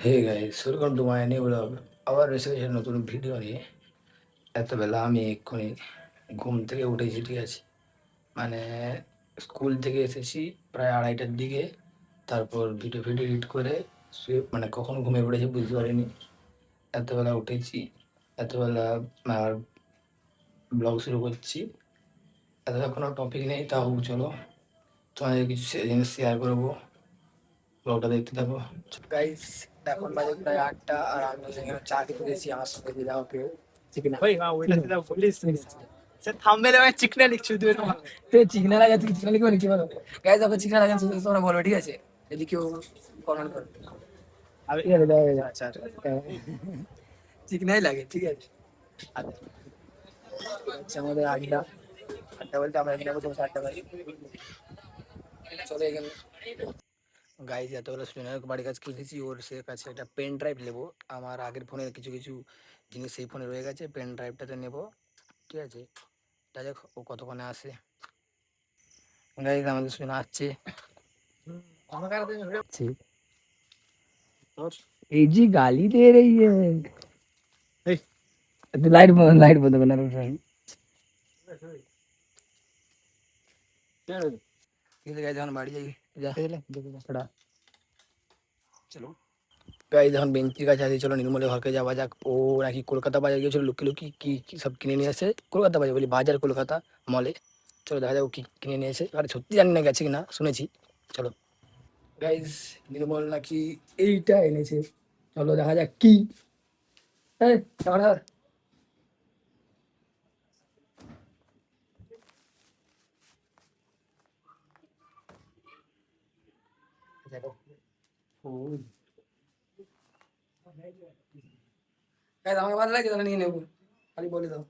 Hey guys, welcome to my new blog. আবার এসে গেছে নতুন ভিডিও নিয়ে। এতবেলা আমি এক্ষুনি ঘুম থেকে উঠেছি, ঠিক আছে? মানে স্কুল থেকে এসেছি প্রায় 2:30টার দিকে। তারপর ভিডিও ভিডিও এডিট করে শুয়ে মানে কখন ঘুমিয়ে পড়েছি বুঝতে পারিনি। এতবেলা উঠেছি, এতবেলা আর ব্লগ শুরু করছি। এতটা কোনো টপিক নেই, তাও চলো তোমাদের কিছু জিনিস শেয়ার করবো। ব্লগটা দেখতে থাকো গাইস। এখন বাজে প্রায় 8টা আর আমি এখানে চা খেতে গেছি। আমার সঙ্গে যে যাও কেউ ঠিক না भाई हाँ वही सीधा पुलिस सर थंबनेल में चिकना लिख चुके हो তো চিকনা লাগে, তুমি চিকনা লিখবে নাকি বলো গাইস? যখন চিকনা লাগে তোমরা বলবে, ঠিক আছে? যদি কেউ কমেন্ট করে, अबे ঠিক আছে দেওয়া হয়ে যাবে। अच्छा চিকনাই লাগে, ঠিক আছে? আচ্ছা, আমাদের আড্ডা আড্ডা বলতে আমরা এখানে বসে বসে আড্ডা মারি। চলে এখানে গাইজ এতগুলো স্টুডেন্টের বাড়ির কাছে এসেছি। ওর সে কাছে একটা পেন ড্রাইভ নেবো। আমার আগের ফোনের কিছু কিছু জিনিস সেই ফোনে রয়ে গেছে, পেন ড্রাইভটাতে নেবো, ঠিক আছে? যা যাক, ও কতক্ষণে আসে। গাইজ আমাদের স্টুডেন্ট আসছে। এই जी गाली दे रही है। लाइट लाइट बंद करना ঠিক আছে গাইজ, এখন বাড়ি যাই। যা টাটা। চলো গাইজ, এখন বেঞ্চির কাছে আছি, চলো নির্মলের ঘরকে যাওয়া যাক। ও নাকি কলকাতা বাজার গিয়েছিল, লুকি লুকি কি কি সব কিনে নিয়ে আসে। কলকাতা বাজার বলি, বাজার কলকাতা মলে। চলো দেখা যাক ও কি কিনে নিয়ে এসে। আরে সত্যি জানি না গেছে কিনা, শুনেছি। চলো গাইজ, নির্মল নাকি এইটা এনেছে। চলো দেখা যাক কি। এই, দাঁড়া। গাইজ আমাকে ভালো লাগে, তাহলে নিয়ে নেবো। খালি বলে দাও।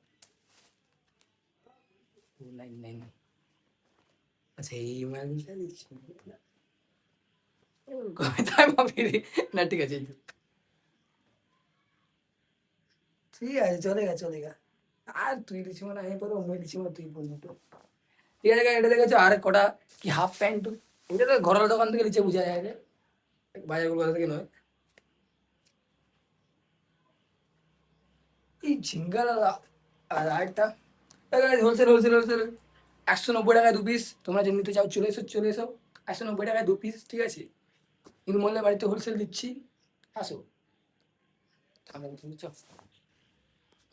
Nine nine. আচ্ছা, এই মালটা দিচ্ছি কোথায় পাবি রে? না ঠিক আছে, এই তো। ঠিক আছে, চলেগা চলেগা। আর তুই লিখছি মানে আমি পরে অন্য লিখছি মানে তুই বলবি তো। ঠিক আছে, এটা দেখেছো আর কটা কি হাফ প্যান্ট। এটা তো ঘরের দোকান থেকে নিচে বোঝা যায় রে, বাজারগুলো কোথা থেকে নয়। এই ঝিঙ্গা দাদা। আর আরেকটা হোলসেল হোলসেল হোলসেল 190 টাকায় 2 পিস। তোমরা যে নিতে চাও চলে এসো চলে এসো। 190 টাকায় 2 পিস, ঠিক আছে? নির্মলের বাড়িতে হোলসেল দিচ্ছি, আসো।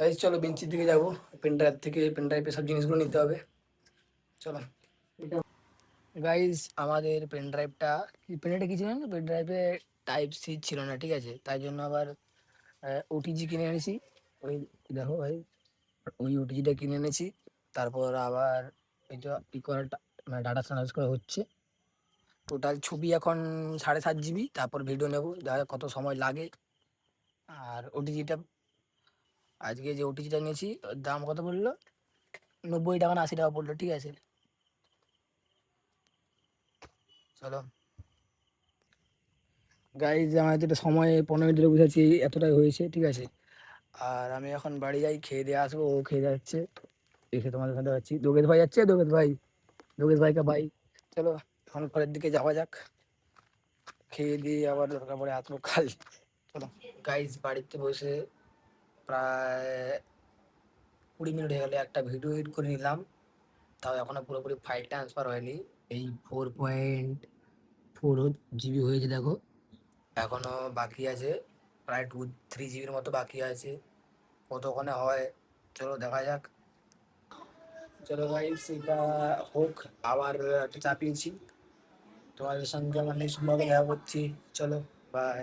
এই চলো বেঞ্চির দিকে যাবো। পেন ড্রাইভ থেকে পেন ড্রাইভে সব জিনিসগুলো নিতে হবে। চলো গাইজ, আমাদের পেন ড্রাইভটা পেন ড্রাইভটা কি ছিল না, পেন ড্রাইভে টাইপ সি ছিল না, ঠিক আছে? তাই জন্য আবার ওটিজি কিনে এনেছি। ওই দেখো ভাই, ওই ওটিজিটা কিনে এনেছি। তারপর আবার এটা ই করা মানে ডাটা ট্রান্সফার করা হচ্ছে। টোটাল ছবি এখন 7.5 GB। তারপর ভিডিও নেবো, দেখা যাক কত সময় লাগে। আর ওটিজিটা আজকে যে ওটিজিটা নিয়েছি ওর দাম কত বললো? 90 টাকা না 80 টাকা পড়লো, ঠিক আছে? চলো গাইজ, আমার যেটা সময় 15 মিনিট ধরে বুঝাচ্ছি, এতটাই হয়েছে, ঠিক আছে? আর আমি এখন বাড়ি যাই, খেয়ে দিয়ে আসবো। ও খেয়ে যাচ্ছে, এসে তোমাদের সাথে যাচ্ছি। যোগেশ ভাই যাচ্ছে, যোগেশ ভাই, যোগেশ ভাইকে ভাই। চলো এখন ঘরের দিকে যাওয়া যাক। খেয়ে দিয়ে আবার দরকার পড়ে আসবো কাল। চলো গাইজ, বাড়িতে বসে প্রায় 20 মিনিট হয়ে গেলে একটা ভিডিও এডিট করে নিলাম। তাও এখনো পুরোপুরি ফাইল ট্রান্সফার হয়নি। এই 4.4 জিবি হয়েছে দেখো। এখনো বাকি আছে প্রায় 2-3 জিবির মতো বাকি আছে। কতক্ষণে হয় চলো দেখা যাক। চলো ভাই, সেটা হোক। আবার একটু চাপিয়েছি, তোমাদের সঙ্গে আমার নেক্সট ব্লগে দেখা করছি। চলো বাই।